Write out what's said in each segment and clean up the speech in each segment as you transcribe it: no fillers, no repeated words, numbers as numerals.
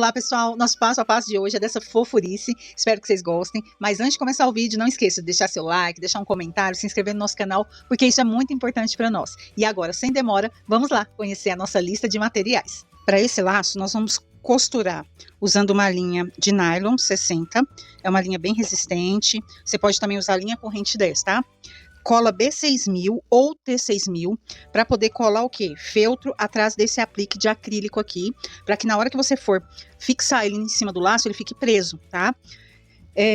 Olá pessoal, nosso passo a passo de hoje é dessa fofurice, espero que vocês gostem, mas antes de começar o vídeo não esqueça de deixar seu like, deixar um comentário, se inscrever no nosso canal, porque isso é muito importante para nós. E agora, sem demora, vamos lá conhecer a nossa lista de materiais. Para esse laço nós vamos costurar usando uma linha de nylon 60, é uma linha bem resistente, você pode também usar a linha corrente 10, tá? Cola B6000 ou T6000 para poder colar o que? Feltro atrás desse aplique de acrílico aqui, para que na hora que você for fixar ele em cima do laço, ele fique preso, tá?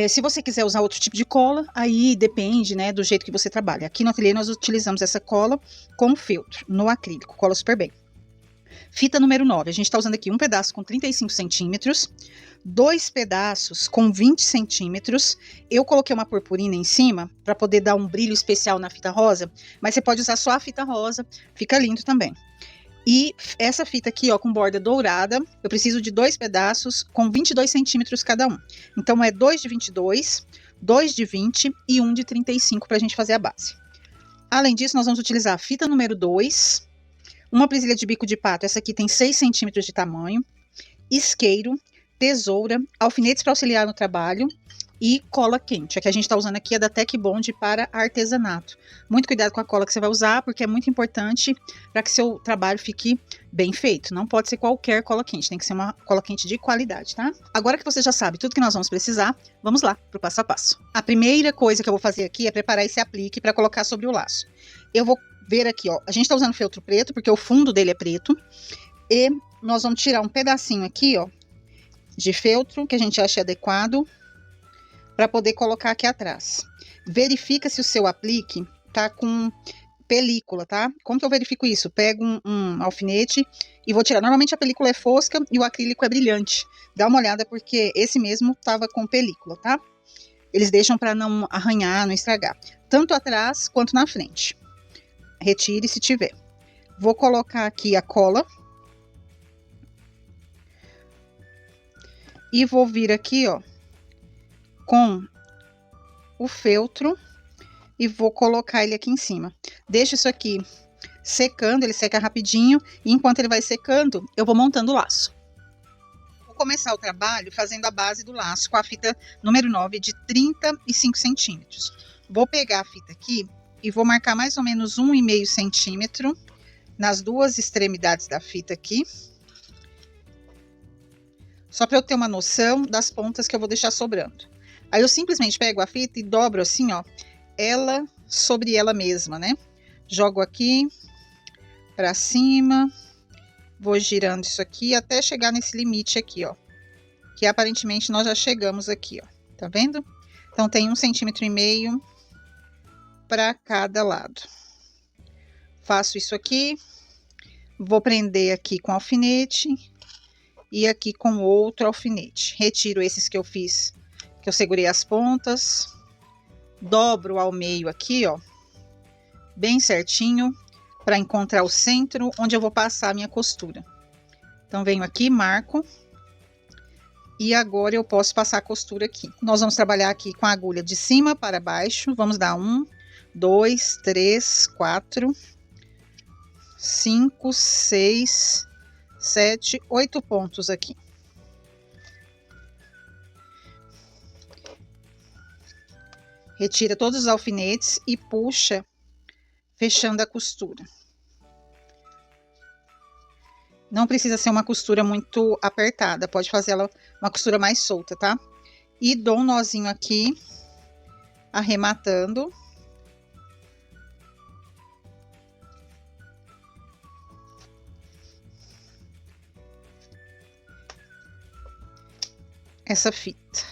Se você quiser usar outro tipo de cola, aí depende, né, do jeito que você trabalha. Aqui no ateliê nós utilizamos essa cola com feltro, no acrílico, cola super bem. Fita número 9, a gente está usando aqui um pedaço com 35 centímetros, 2 pedaços com 20 centímetros. Eu coloquei uma purpurina em cima para poder dar um brilho especial na fita rosa, mas você pode usar só a fita rosa, fica lindo também. E essa fita aqui, ó, com borda dourada, eu preciso de 2 pedaços com 22 centímetros cada um. Então é 2 de 22, 2 de 20 e 1 de 35 para a gente fazer a base. Além disso, nós vamos utilizar a fita número 2, uma presilha de bico de pato, essa aqui tem 6 centímetros de tamanho, isqueiro, tesoura, alfinetes para auxiliar no trabalho e cola quente. A que a gente está usando aqui é da Tec Bond para artesanato. Muito cuidado com a cola que você vai usar, porque é muito importante para que seu trabalho fique bem feito. Não pode ser qualquer cola quente, tem que ser uma cola quente de qualidade, tá? Agora que você já sabe tudo que nós vamos precisar, vamos lá para o passo a passo. A primeira coisa que eu vou fazer aqui é preparar esse aplique para colocar sobre o laço. Eu vou ver aqui, ó, a gente está usando feltro preto, porque o fundo dele é preto, e nós vamos tirar um pedacinho aqui, ó, de feltro que a gente acha adequado para poder colocar aqui atrás. Verifica se o seu aplique tá com película, tá? Como que eu verifico isso? Pego um alfinete e vou tirar. Normalmente a película é fosca e o acrílico é brilhante. Dá uma olhada porque esse mesmo tava com película, tá? Eles deixam para não arranhar, não estragar. Tanto atrás quanto na frente. Retire se tiver. Vou colocar aqui a cola. E vou vir aqui, ó, com o feltro e vou colocar ele aqui em cima. Deixo isso aqui secando, ele seca rapidinho, e enquanto ele vai secando, eu vou montando o laço. Vou começar o trabalho fazendo a base do laço com a fita número 9 de 35 centímetros. Vou pegar a fita aqui e vou marcar mais ou menos 1,5 centímetro nas duas extremidades da fita aqui. Só para eu ter uma noção das pontas que eu vou deixar sobrando. Aí eu simplesmente pego a fita e dobro assim, ó, ela sobre ela mesma, né? Jogo aqui para cima, vou girando isso aqui até chegar nesse limite aqui, ó. Que aparentemente nós já chegamos aqui, ó. Tá vendo? Então tem 1,5 centímetro para cada lado. Faço isso aqui, vou prender aqui com alfinete. E aqui com outro alfinete. Retiro esses que eu fiz, que eu segurei as pontas. Dobro ao meio aqui, ó. Bem certinho, para encontrar o centro onde eu vou passar a minha costura. Então, venho aqui, marco. E agora eu posso passar a costura aqui. Nós vamos trabalhar aqui com a agulha de cima para baixo. Vamos dar 1, 2, 3, 4, 5, 6... 7, 8 pontos aqui. Retira todos os alfinetes e puxa, fechando a costura. Não precisa ser uma costura muito apertada, pode fazer ela uma costura mais solta, tá? E dou um nozinho aqui, arrematando. Essa fita.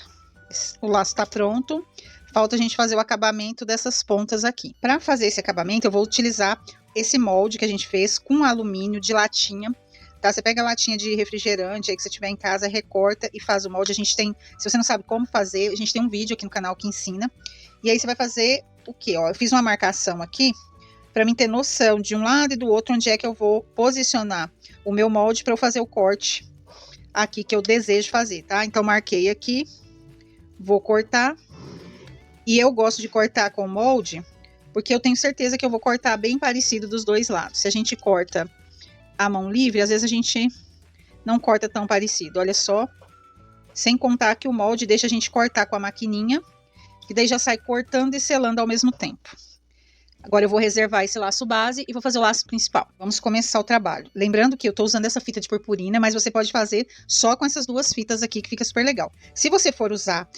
O laço tá pronto, falta a gente fazer o acabamento dessas pontas aqui. Para fazer esse acabamento, eu vou utilizar esse molde que a gente fez com alumínio de latinha, tá? Você pega a latinha de refrigerante aí que você tiver em casa, recorta e faz o molde. A gente tem, se você não sabe como fazer, a gente tem um vídeo aqui no canal que ensina. E aí você vai fazer o quê? Ó, eu fiz uma marcação aqui para mim ter noção de um lado e do outro onde é que eu vou posicionar o meu molde para eu fazer o corte aqui que eu desejo fazer, tá? Então, marquei aqui, vou cortar. E eu gosto de cortar com molde, porque eu tenho certeza que eu vou cortar bem parecido dos dois lados. Se a gente corta a mão livre, às vezes a gente não corta tão parecido. Olha só, sem contar que o molde deixa a gente cortar com a maquininha, que daí já sai cortando e selando ao mesmo tempo. Agora eu vou reservar esse laço base e vou fazer o laço principal. Vamos começar o trabalho. Lembrando que eu tô usando essa fita de purpurina, mas você pode fazer só com essas duas fitas aqui, que fica super legal. Se você for usar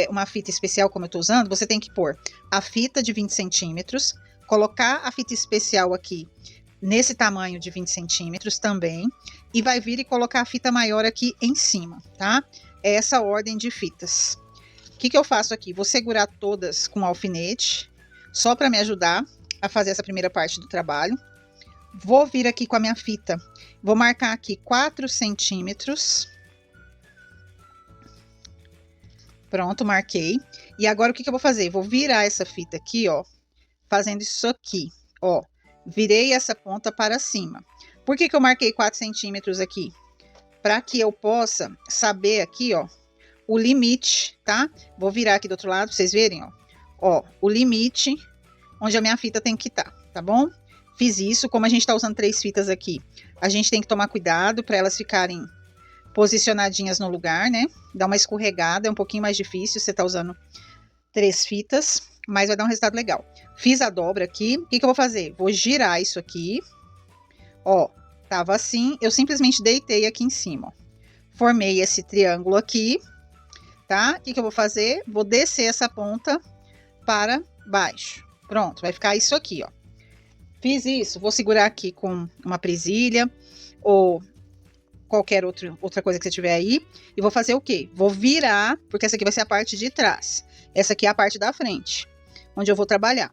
uma fita especial como eu tô usando, você tem que pôr a fita de 20 centímetros, colocar a fita especial aqui nesse tamanho de 20 centímetros também, e vai vir e colocar a fita maior aqui em cima, tá? É essa ordem de fitas. O que eu faço aqui? Vou segurar todas com alfinete, só para me ajudar a fazer essa primeira parte do trabalho. Vou vir aqui com a minha fita, vou marcar aqui 4 centímetros. Pronto, marquei. E agora o que eu vou fazer? Vou virar essa fita aqui, ó, fazendo isso aqui, ó. Virei essa ponta para cima. Por que eu marquei 4 centímetros aqui? Para que eu possa saber aqui, ó, o limite, tá? Vou virar aqui do outro lado, pra vocês verem, ó. Ó, o limite onde a minha fita tem que estar, tá bom? Fiz isso, como a gente tá usando 3 fitas aqui, a gente tem que tomar cuidado para elas ficarem posicionadinhas no lugar, né? Dá uma escorregada, é um pouquinho mais difícil, você tá usando 3 fitas, mas vai dar um resultado legal. Fiz a dobra aqui, o que eu vou fazer? Vou girar isso aqui, ó, tava assim, eu simplesmente deitei aqui em cima, ó. Formei esse triângulo aqui, tá? O que eu vou fazer? Vou descer essa ponta para baixo. Pronto, vai ficar isso aqui, ó. Fiz isso, vou segurar aqui com uma presilha ou qualquer outra coisa que você tiver aí. E vou fazer o quê? Vou virar, porque essa aqui vai ser a parte de trás. Essa aqui é a parte da frente, onde eu vou trabalhar.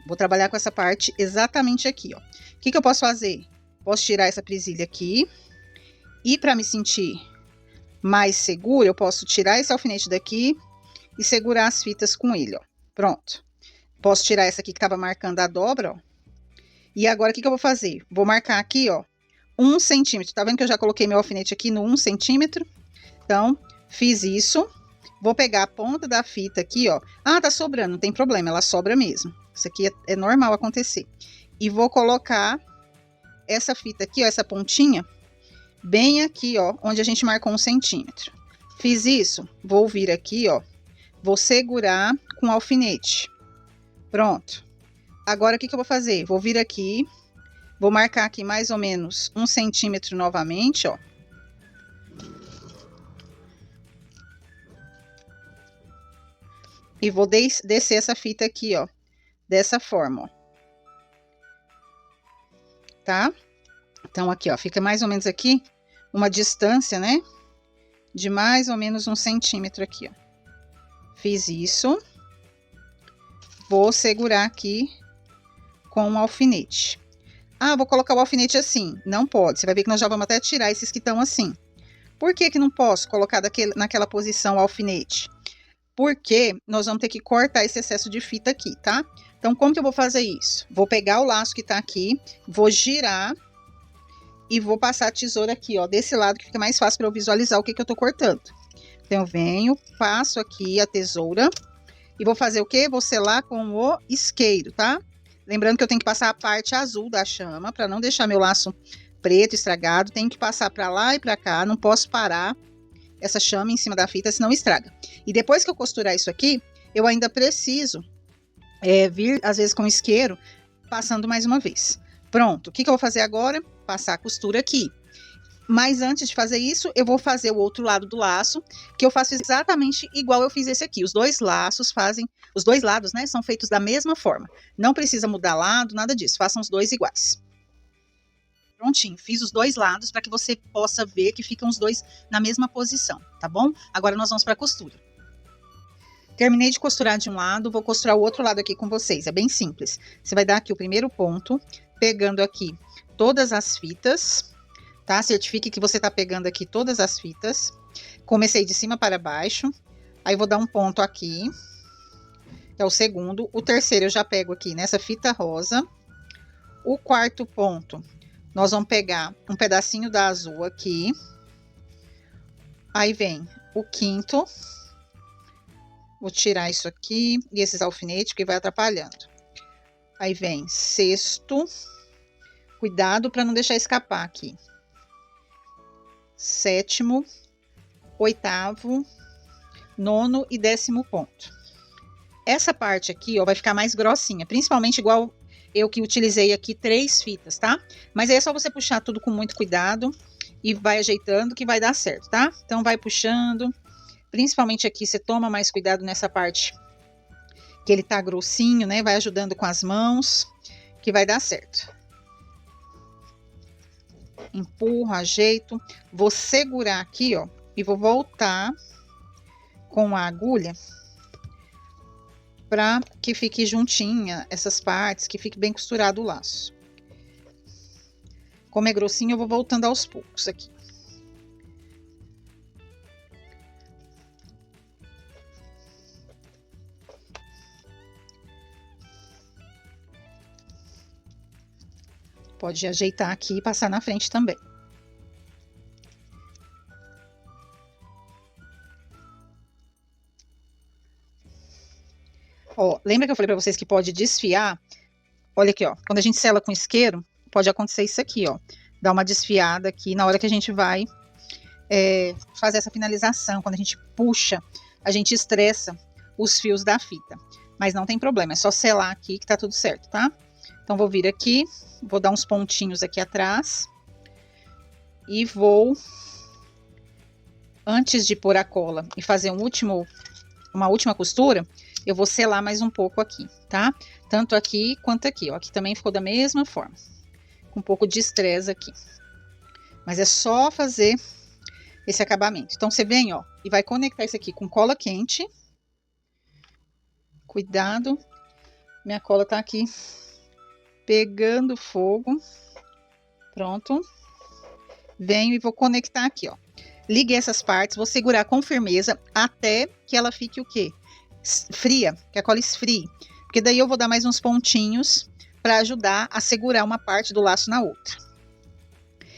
Vou trabalhar com essa parte exatamente aqui, ó. O que eu posso fazer? Posso tirar essa presilha aqui. E para me sentir mais segura, eu posso tirar esse alfinete daqui e segurar as fitas com ele, ó. Pronto. Posso tirar essa aqui que estava marcando a dobra, ó. E agora, o que eu vou fazer? Vou marcar aqui, ó, 1 centímetro. Tá vendo que eu já coloquei meu alfinete aqui no 1 centímetro? Então, fiz isso. Vou pegar a ponta da fita aqui, ó. Ah, tá sobrando, não tem problema, ela sobra mesmo. Isso aqui é normal acontecer. E vou colocar essa fita aqui, ó, essa pontinha, bem aqui, ó, onde a gente marcou 1 centímetro. Fiz isso, vou vir aqui, ó, vou segurar com o alfinete. Pronto. Agora, o que eu vou fazer? Vou vir aqui, vou marcar aqui mais ou menos 1 centímetro novamente, ó. E vou descer essa fita aqui, ó, dessa forma, ó. Tá? Então, aqui, ó, fica mais ou menos aqui uma distância, né? De mais ou menos 1 centímetro aqui, ó. Fiz isso. Vou segurar aqui com um alfinete. Ah, vou colocar o alfinete assim. Não pode. Você vai ver que nós já vamos até tirar esses que estão assim. Por que não posso colocar naquela posição o alfinete? Porque nós vamos ter que cortar esse excesso de fita aqui, tá? Então, como que eu vou fazer isso? Vou pegar o laço que tá aqui, vou girar e vou passar a tesoura aqui, ó, desse lado, que fica mais fácil para eu visualizar o que eu tô cortando. Então, eu venho, passo aqui a tesoura e vou fazer o quê? Vou selar com o isqueiro, tá? Lembrando que eu tenho que passar a parte azul da chama, para não deixar meu laço preto estragado. Tenho que passar para lá e para cá, não posso parar essa chama em cima da fita, senão estraga. E depois que eu costurar isso aqui, eu ainda preciso vir, às vezes, com isqueiro, passando mais uma vez. Pronto, o que eu vou fazer agora? Passar a costura aqui. Mas antes de fazer isso, eu vou fazer o outro lado do laço, que eu faço exatamente igual eu fiz esse aqui. Os dois laços os dois lados, né, são feitos da mesma forma. Não precisa mudar lado, nada disso. Façam os dois iguais. Prontinho, fiz os dois lados para que você possa ver que ficam os dois na mesma posição, tá bom? Agora nós vamos para a costura. Terminei de costurar de um lado, vou costurar o outro lado aqui com vocês. É bem simples. Você vai dar aqui o primeiro ponto, pegando aqui todas as fitas, tá? Certifique que você tá pegando aqui todas as fitas. Comecei de cima para baixo. Aí vou dar um ponto aqui, que é o segundo. O terceiro eu já pego aqui nessa fita rosa. O quarto ponto, nós vamos pegar um pedacinho da azul aqui. Aí vem o quinto. Vou tirar isso aqui e esses alfinetes, que vai atrapalhando. Aí vem sexto. Cuidado para não deixar escapar aqui. 7º, 8º, 9º e 10º ponto. Essa parte aqui, ó, vai ficar mais grossinha, principalmente igual eu que utilizei aqui 3 fitas, tá? Mas aí é só você puxar tudo com muito cuidado e vai ajeitando que vai dar certo, tá? Então vai puxando, principalmente aqui você toma mais cuidado nessa parte que ele tá grossinho, né? Vai ajudando com as mãos que vai dar certo. Empurro, ajeito, vou segurar aqui, ó, e vou voltar com a agulha para que fique juntinha essas partes, que fique bem costurado o laço. Como é grossinho, eu vou voltando aos poucos aqui. Pode ajeitar aqui e passar na frente também. Ó, lembra que eu falei para vocês que pode desfiar? Olha aqui, ó. Quando a gente sela com isqueiro, pode acontecer isso aqui, ó. Dá uma desfiada aqui na hora que a gente vai fazer essa finalização. Quando a gente puxa, a gente estressa os fios da fita. Mas não tem problema, é só selar aqui que tá tudo certo, tá? Então, vou vir aqui, vou dar uns pontinhos aqui atrás. E vou, antes de pôr a cola e fazer uma última costura, eu vou selar mais um pouco aqui, tá? Tanto aqui quanto aqui, ó. Aqui também ficou da mesma forma. Com um pouco de estresse aqui. Mas é só fazer esse acabamento. Então, você vem, ó, e vai conectar isso aqui com cola quente. Cuidado. Minha cola tá aqui pegando fogo. Pronto. Venho e vou conectar aqui, ó. Liguei essas partes, vou segurar com firmeza até que ela fique o quê? Fria, que a cola esfrie. Porque daí eu vou dar mais uns pontinhos para ajudar a segurar uma parte do laço na outra.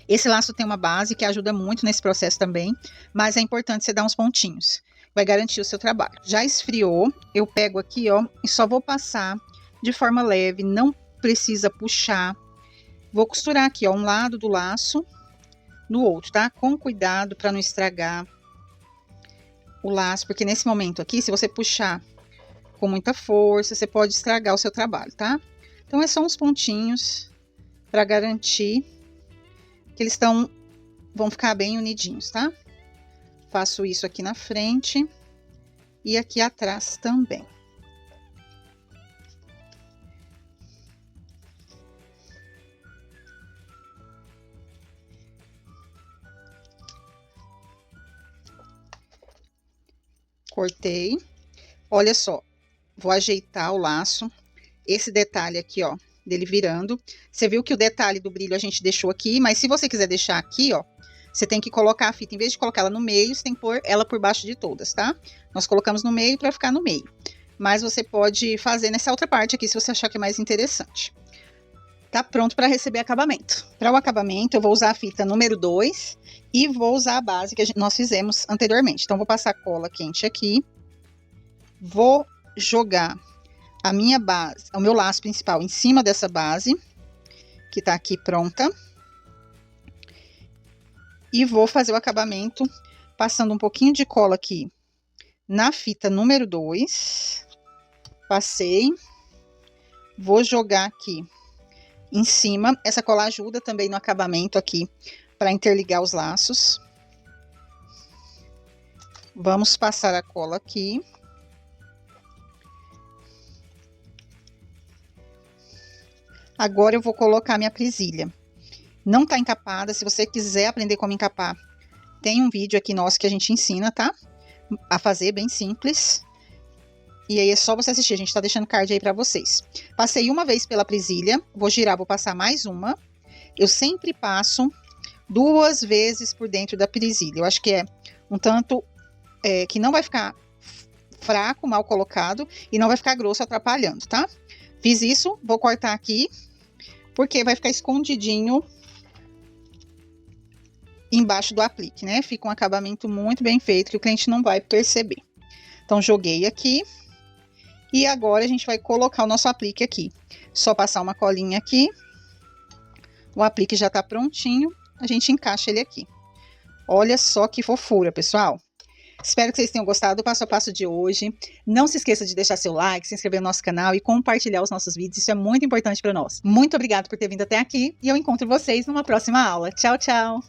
Esse laço tem uma base que ajuda muito nesse processo também, mas é importante você dar uns pontinhos. Vai garantir o seu trabalho. Já esfriou, eu pego aqui, ó, e só vou passar de forma leve, não precisa puxar. Vou costurar aqui, ó, um lado do laço no outro, tá? Com cuidado para não estragar o laço, porque nesse momento aqui, se você puxar com muita força, você pode estragar o seu trabalho, tá? Então, é só uns pontinhos para garantir que eles vão ficar bem unidinhos, tá? Faço isso aqui na frente e aqui atrás também. Cortei. Olha só, vou ajeitar o laço. Esse detalhe aqui, ó, dele virando. Você viu que o detalhe do brilho a gente deixou aqui, mas se você quiser deixar aqui, ó, você tem que colocar a fita, em vez de colocar ela no meio, você tem que pôr ela por baixo de todas, tá? Nós colocamos no meio para ficar no meio. Mas você pode fazer nessa outra parte aqui, se você achar que é mais interessante. Tá pronto para receber acabamento. Para o acabamento, eu vou usar a fita número 2 e vou usar a base que nós fizemos anteriormente. Então, vou passar cola quente aqui. Vou jogar a minha base, o meu laço principal em cima dessa base, que tá aqui pronta. E vou fazer o acabamento passando um pouquinho de cola aqui na fita número 2. Passei. Vou jogar aqui em cima. Essa cola ajuda também no acabamento aqui para interligar os laços. Vamos passar a cola aqui. Agora eu vou colocar minha presilha. Não tá encapada, se você quiser aprender como encapar, tem um vídeo aqui nosso que a gente ensina, tá? A fazer, bem simples. E aí é só você assistir, a gente tá deixando card aí pra vocês. Passei uma vez pela presilha, vou girar, vou passar mais uma. Eu sempre passo 2 vezes por dentro da presilha. Eu acho que é um tanto que não vai ficar fraco, mal colocado, e não vai ficar grosso atrapalhando, tá? Fiz isso, vou cortar aqui, porque vai ficar escondidinho embaixo do aplique, né? Fica um acabamento muito bem feito, que o cliente não vai perceber. Então, joguei aqui. E agora, a gente vai colocar o nosso aplique aqui. Só passar uma colinha aqui. O aplique já tá prontinho. A gente encaixa ele aqui. Olha só que fofura, pessoal. Espero que vocês tenham gostado do passo a passo de hoje. Não se esqueça de deixar seu like, se inscrever no nosso canal e compartilhar os nossos vídeos. Isso é muito importante para nós. Muito obrigada por ter vindo até aqui e eu encontro vocês numa próxima aula. Tchau, tchau!